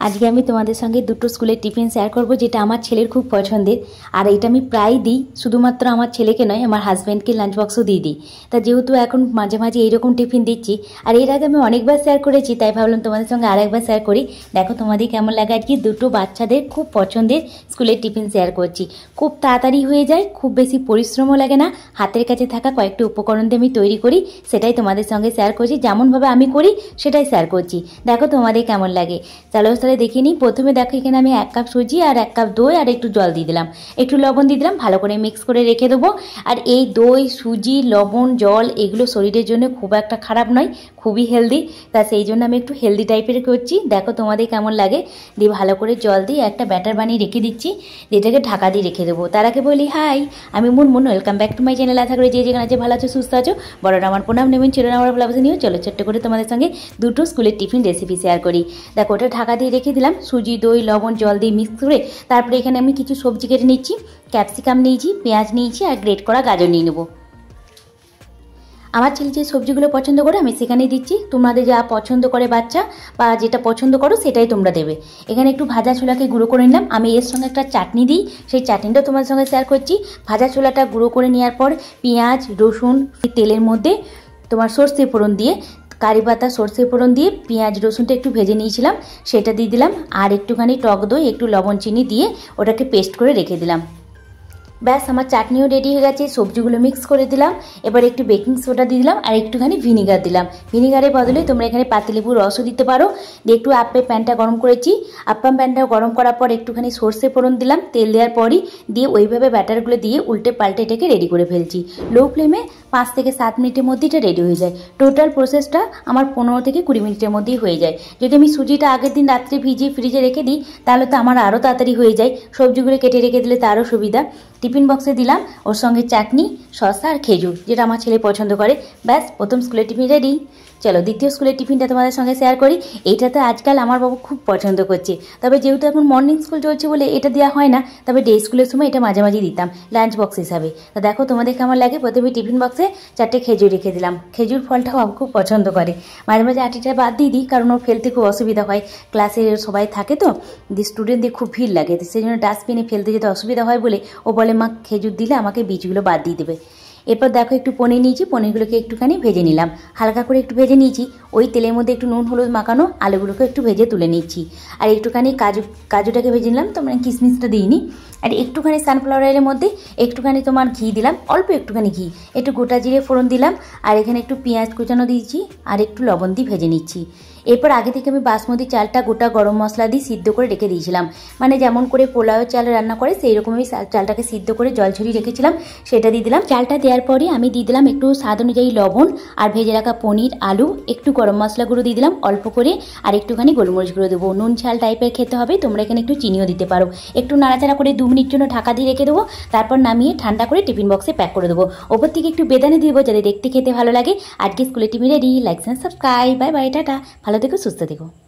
আজকে আমি তোমাদের সঙ্গে দুটো স্কুলের টিফিন শেয়ার করব, যেটা আমার ছেলের খুব পছন্দের। আর এটা আমি প্রায় দিই, শুধুমাত্র আমার ছেলেকে নয়, আমার হাজব্যান্ডকে লাঞ্চ বক্সও দিয়ে দিই। তা যেহেতু এখন মাঝে মাঝে এইরকম টিফিন দিচ্ছি, আর এর আগে আমি অনেকবার শেয়ার করেছি, তাই ভাবলাম তোমাদের সঙ্গে আরেকবার শেয়ার করি। দেখো তোমাদের কেমন লাগে। আজকে দুটো বাচ্চাদের খুব পছন্দের স্কুলের টিফিন শেয়ার করছি। খুব তাড়াতাড়ি হয়ে যায়, খুব বেশি পরিশ্রমও লাগে না, হাতের কাছে থাকা কয়েকটি উপকরণ দিয়ে আমি তৈরি করি, সেটাই তোমাদের সঙ্গে শেয়ার করছি। যেমনভাবে আমি করি সেটাই শেয়ার করছি। দেখো তোমাদের কেমন লাগে। চলো তাহলে দেখিয়ে নিই। প্রথমে দেখো এখানে আমি 1 কাপ সুজি আর 1 কাপ দই আর একটু জল দিয়ে দিলাম, একটু লবণ দিয়ে দিলাম, ভালো করে মিক্স করে রেখে দেবো। আর এই দই, সুজি, লবণ, জল এগুলো শরীরের জন্য খুব একটা খারাপ নয়, খুবই হেলদি। তা সেই জন্য আমি একটু হেলদি টাইপের করছি। দেখো তোমাদের কেমন লাগে। দিয়ে ভালো করে জল দিয়ে একটা ব্যাটার বানিয়ে রেখে দিচ্ছি, এটাকে ঢাকা দিয়ে রেখে দেবো। তার আগে বলি হাই, আমি Munmun, welcome back to my channel. আশা করি যে যেখানে আছে ভালো আছো, সুস্থ আছো। বড়রা আমার প্রণাম নেবেন, ছোটরা আমার ভালোবাসা নিও। চলো ছোট্ট করে তোমাদের সঙ্গে দুটো স্কুলের টিফিন রেসিপি শেয়ার করি। দেখো ওটা ঢাকা দিয়ে রেখে দিলাম, সুজি, দই, লবণ, জল দিয়ে মিক্স করে। তারপরে এখানে আমি কিছু সবজি কেটে নিচ্ছি, ক্যাপসিকাম নিয়েছি, পেঁয়াজ নিয়েছি আর গ্রেট করা গাজর নিয়ে নেবো। আমার ছেলে যে সবজিগুলো পছন্দ করে আমি সেখানেই দিচ্ছি। তোমাদের যা পছন্দ করে বাচ্চা বা যেটা পছন্দ করো সেটাই তোমরা দেবে। এখানে একটু ভাজা ছোলাকে গুঁড়ো করে নিলাম। আমি এর সঙ্গে একটা চাটনি দিই, সেই চাটনিটাও তোমাদের সঙ্গে শেয়ার করছি। ভাজা ছোলাটা গুঁড়ো করে নেওয়ার পর পেঁয়াজ, রসুন তেলের মধ্যে তোমার সর্ষে ফোড়ন দিয়ে, কারি পাতা, সর্ষে ফোড়ন দিয়ে পেঁয়াজ রসুনটা একটু ভেজে নিয়েছিলাম, সেটা দিয়ে দিলাম। আর একটুখানি টক দই, একটু লবণ চিনি দিয়ে ওটাকে পেস্ট করে রেখে দিলাম। ব্যাস আমার চাটনিও রেডি হয়ে গেছে। সবজিগুলো মিক্স করে দিলাম। এবার একটু বেকিং সোডা দিয়ে দিলাম আর একটুখানি ভিনিগার দিলাম। ভিনিগারের বদলে তোমরা এখানে পাতিলেবুর রসও দিতে পারো। দিয়ে একটু আপ্পের প্যানটা গরম করেছি। আপ্পাম প্যানটা গরম করার পর একটুখানি সর্ষে ফোড়ন দিলাম, তেল দেওয়ার পরই দিয়ে ওইভাবে ব্যাটারগুলো দিয়ে উল্টে পাল্টে এটাকে রেডি করে ফেলছি। লো ফ্লেমে 5 থেকে 7 মিনিটের মধ্যে এটা রেডি হয়ে যায়। টোটাল প্রসেসটা আমার 15 থেকে 20 মিনিটের মধ্যেই হয়ে যায়। যদি আমি সুজিটা আগের দিন রাত্রে ভিজিয়ে ফ্রিজে রেখে দিই তাহলে তো আমার আরও তাড়াতাড়ি হয়ে যায়। সবজিগুলো কেটে রেখে দিলে তো আরও সুবিধা। টিফিন বক্সে দিলাম, ওর সঙ্গে চাটনি, শসা আর খেজুর, যেটা আমার ছেলে পছন্দ করে। ব্যাস প্রথম স্কুলের টিফিন রেডি। চলো দ্বিতীয় স্কুলের টিফিনটা তোমাদের সঙ্গে শেয়ার করি। এইটাতে আজকাল আমার বাবু খুব পছন্দ করছে, তবে যেহেতু এখন মর্নিং স্কুল চলছে বলে এটা দেওয়া হয় না, তবে ডে স্কুলের সময় এটা মাঝে মাঝে দিতাম লাঞ্চ বক্স হিসাবে। তো দেখো তোমাদের কেমন লাগে। প্রথমে টিফিন বক্সে 4টে খেজুর রেখে দিলাম। খেজুর ফলটাও বাবু খুব পছন্দ করে। মাঝে মাঝে আটিটা বাদ দিয়ে দিই, কারণ ওর ফেলতে খুব অসুবিধা হয়। ক্লাসে সবাই থাকে তো, স্টুডেন্টদের খুব ভিড় লাগে, সেই জন্য ডাস্টবিনে ফেলতে যেতে অসুবিধা হয় বলে ও বলে মা খেজুর দিলে আমাকে বীজগুলো বাদ দিয়ে দেবে। এরপর দেখো একটু পনির নিয়েছি, পনিরগুলোকে একটুখানি ভেজে নিলাম, হালকা করে একটু ভেজে নিয়েছি। ওই তেলের মধ্যে একটু নুন হলুদ মাখানো আলুগুলোকে একটু ভেজে তুলে নিচ্ছি। আর একটুখানি কাজুটাকে ভেজে নিলাম, তো মানে কিশমিশটা দিইনি। আর একটুখানি সানফ্লাওয়ার অয়েলের মধ্যে একটুখানি তোমার ঘি দিলাম, অল্প একটুখানি ঘি, একটু গোটা জিরে ফোড়ন দিলাম। আর এখানে একটু পেঁয়াজ কুচানো দিয়েছি আর একটু লবণ দিয়ে ভেজে নিচ্ছি। এরপর আগে থেকে আমি বাসমতি চালটা গোটা গরম মশলা দিয়ে সিদ্ধ করে রেখে দিয়েছিলাম, মানে যেমন করে পোলাও চাল রান্না করে সেই রকম আমি চালটাকে সিদ্ধ করে জল ঝরিয়ে রেখেছিলাম, সেটা দিয়ে দিলাম। চালটা দেওয়ার পরে আমি দিয়ে দিলাম একটু স্বাদ অনুযায়ী লবণ আর ভেজে রাখা পনির, আলু, একটু গরম মশলা গুঁড়ো দিয়ে দিলাম অল্প করে, আর একটুখানি গোলমরিচ গুঁড়ো দেবো। নুন ঝাল টাইপের খেতে হবে, তোমরা এখানে একটু চিনিও দিতে পারো। একটু নাড়াচাড়া করে 2 মিনিট জন্য ঢাকা দিয়ে রেখে দেবো। তারপর নামিয়ে ঠান্ডা করে টিফিন বক্সে প্যাক করে দেবো। ওপর থেকে একটু বেদানা দিয়ে দেবো যাতে দেখতে খেতে ভালো লাগে। আজকে স্কুলের tiffin ready. Like and subscribe. Bye bye, tata. ভালো থেকো, সুস্থ থেকো।